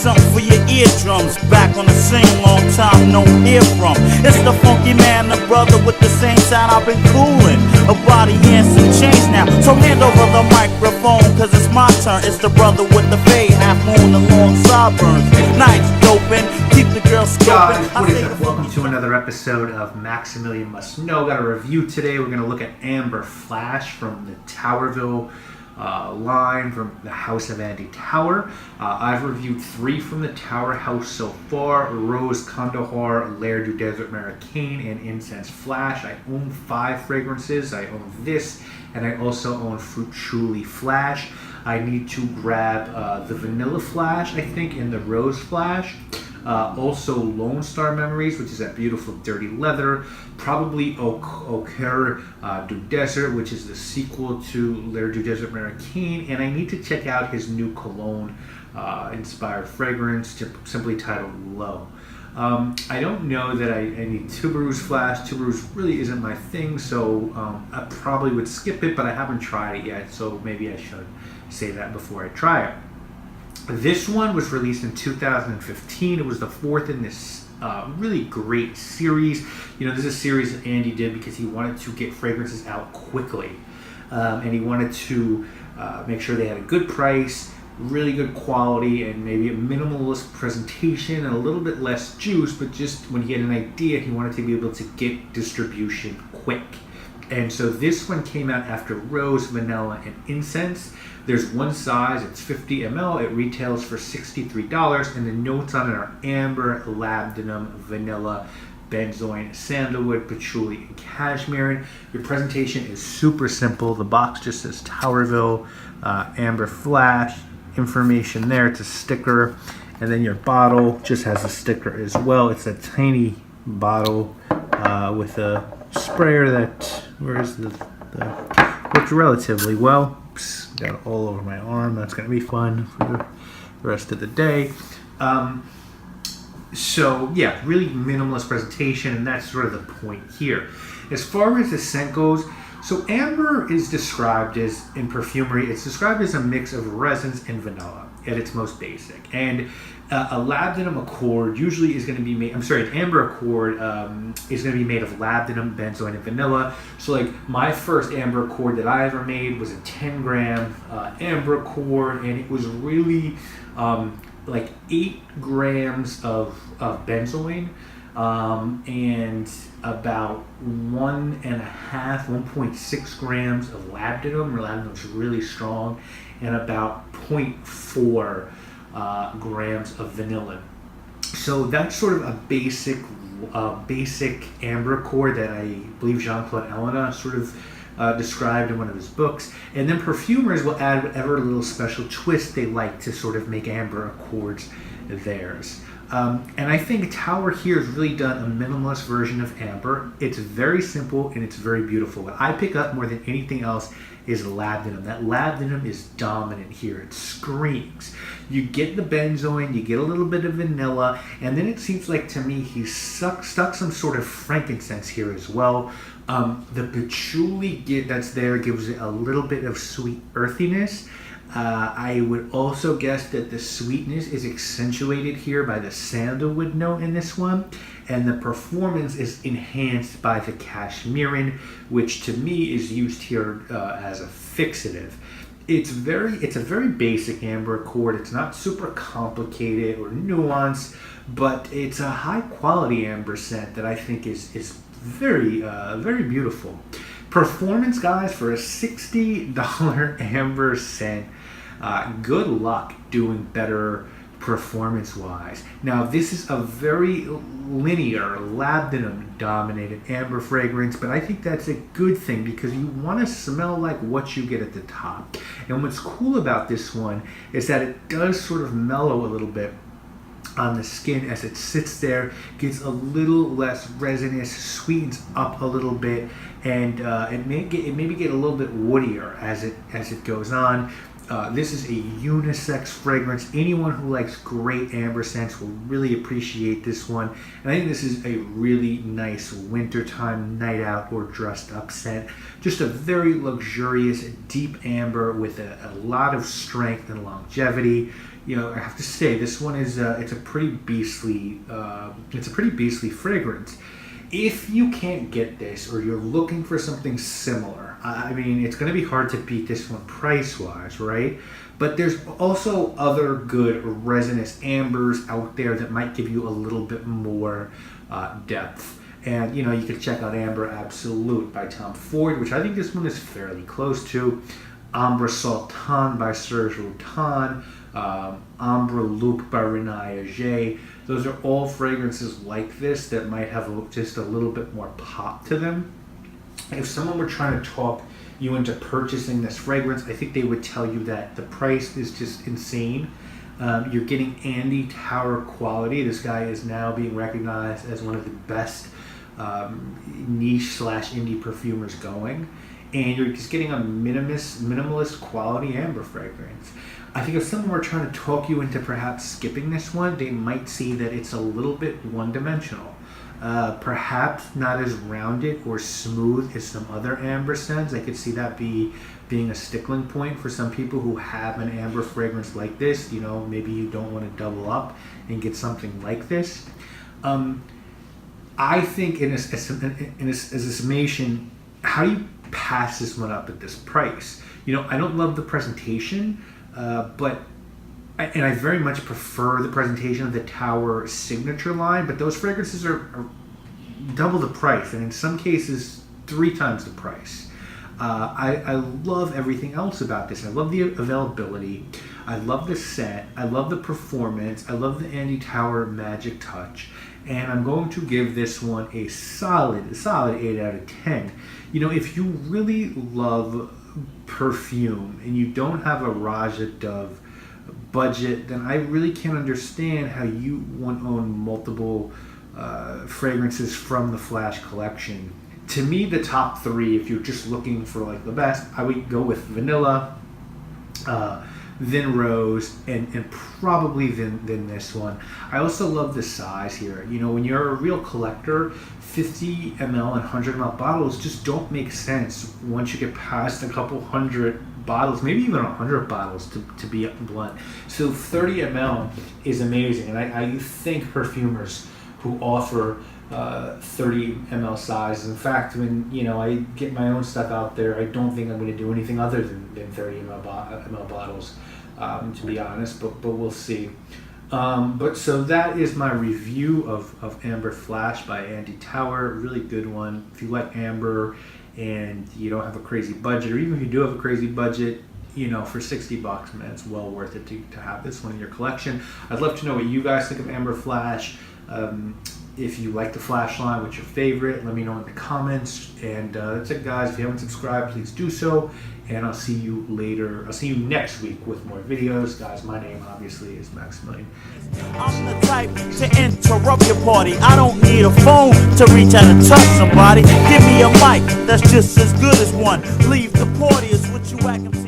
something for your eardrums. Back on the scene, long time no hear from. It's the funky man, the brother with the same sound I've been cooling. A body and some change now. So hand over the microphone, cause it's my turn. It's the brother with the fade, half moon and long sideburns. Nights doping, keep the girl scoping. What is up? Welcome to another episode of Maximilian Must Know. Got a review today. We're going to look at Amber Flash from the Towerville line from the House of Andy Tower. I've reviewed 3 from the Tower House so far: Rose Kandahar, L'air du Desert Americain, and Incense Flash. I own 5 fragrances. I own this, and I also own Fruit Truly Flash. I need to grab the Vanilla Flash, I think, and the Rose Flash. Also Lone Star Memories, which is that beautiful dirty leather. Probably Au Cœur du Desert, which is the sequel to L'air du Desert Americain. And I need to check out his new cologne inspired fragrance, simply titled Low. I don't know that I need Tuberose Flash. Tuberose really isn't my thing, so I probably would skip it, but I haven't tried it yet, so maybe I should say that before I try it. This one was released in 2015. It was the 4th in this really great series. You know, this is a series that Andy did because he wanted to get fragrances out quickly. And he wanted to make sure they had a good price, really good quality, and maybe a minimalist presentation and a little bit less juice, but just when he had an idea, he wanted to be able to get distribution quick. And so this one came out after Rose, Vanilla, and Incense. There's one size, it's 50 ml, it retails for $63, and the notes on it are amber, labdanum, vanilla, benzoin, sandalwood, patchouli, and cashmere. Your presentation is super simple. The box just says Towerville, Amber Flash, information there, it's a sticker, and then your bottle just has a sticker as well. It's a tiny bottle with a sprayer that, where is the works relatively well. Oops, got it all over my arm. That's going to be fun for the rest of the day. So yeah, really minimalist presentation, and that's sort of the point here. As far as the scent goes, so amber is described as, in perfumery, it's described as a mix of resins and vanilla at its most basic. And a labdanum accord usually is going to be made, an amber accord is going to be made of labdanum, benzoin, and vanilla. So like my first amber accord that I ever made was a 10 gram amber accord, and it was really like 8 grams of benzoin and about 1.6 grams of labdanum. Labdanum is really strong, and about 0.4 grams of vanilla. So that's sort of a basic amber accord that I believe Jean-Claude Elena sort of described in one of his books. And then perfumers will add whatever little special twist they like to sort of make amber accords theirs. And I think Tower here has really done a minimalist version of amber. It's very simple and it's very beautiful. What I pick up more than anything else is labdanum. That labdanum is dominant here. It screams. You get the benzoin, you get a little bit of vanilla, and then it seems like to me he's stuck some sort of frankincense here as well. The patchouli that's there gives it a little bit of sweet earthiness. I would also guess that the sweetness is accentuated here by the sandalwood note in this one, and the performance is enhanced by the cashmere, which to me is used here as a fixative. It's a very basic amber accord. It's not super complicated or nuanced, but it's a high quality amber scent that I think is very very beautiful. Performance, guys, for a $60 amber scent, good luck doing better performance-wise. Now, this is a very linear, labdanum-dominated amber fragrance, but I think that's a good thing because you want to smell like what you get at the top. And what's cool about this one is that it does sort of mellow a little bit on the skin as it sits there, gets a little less resinous, sweetens up a little bit, and it maybe get a little bit woodier as it goes on. This is a unisex fragrance. Anyone who likes great amber scents will really appreciate this one. And I think this is a really nice wintertime night out or dressed up scent. Just a very luxurious, deep amber with a lot of strength and longevity. You know, I have to say this one is it's a pretty beastly fragrance. If you can't get this, or you're looking for something similar, I mean, it's going to be hard to beat this one price-wise, right? But there's also other good resinous ambers out there that might give you a little bit more depth. And, you know, you can check out Amber Absolute by Tom Ford, which I think this one is fairly close to. Ambre Sultan by Serge Routan. Ambre Loup by Renée Auger. Those are all fragrances like this that might have just a little bit more pop to them. If someone were trying to talk you into purchasing this fragrance, I think they would tell you that the price is just insane. You're getting Andy Tower quality. This guy is now being recognized as one of the best niche/indie perfumers going. And you're just getting a minimalist quality amber fragrance. I think if someone were trying to talk you into perhaps skipping this one, they might see that it's a little bit one-dimensional. Perhaps not as rounded or smooth as some other amber scents. I could see that being a stickling point for some people who have an amber fragrance like this. You know, maybe you don't want to double up and get something like this. I think as a summation, how do you pass this one up at this price? You know, I don't love the presentation, but I very much prefer the presentation of the Tower signature line, but those fragrances are double the price, and in some cases 3 times the price. I love everything else about this. I love the availability. I love the scent. I love the performance. I love the Andy Tower magic touch. And I'm going to give this one a solid 8 out of 10. You know, if you really love perfume and you don't have a Raja Dove budget, then I really can't understand how you want to own multiple fragrances from the Flash collection. To me, the top 3, if you're just looking for like the best, I would go with vanilla, then rose, and probably then this one. I also love the size here. You know, when you're a real collector, 50 ml and 100 ml bottles just don't make sense once you get past a couple hundred bottles, maybe even 100 bottles to be blunt. So 30 ml is amazing, and I think perfumers who offer 30 ml sizes. In fact, when I get my own stuff out there, I don't think I'm going to do anything other than 30 ml bottles, to be honest. But we'll see. But so that is my review of Amber Flash by Andy Tower. Really good one. If you like amber and you don't have a crazy budget, or even if you do have a crazy budget, for $60, man, it's well worth it to have this one in your collection. I'd love to know what you guys think of Amber Flash. If you like the Flash line, what's your favorite? Let me know in the comments. And that's it, guys. If you haven't subscribed, please do so. And I'll see you later. I'll see you next week with more videos. Guys, my name obviously is Maximilian. I'm the type to interrupt your party. I don't need a phone to reach out and touch somebody. Give me a mic that's just as good as one. Leave the party is what you acting.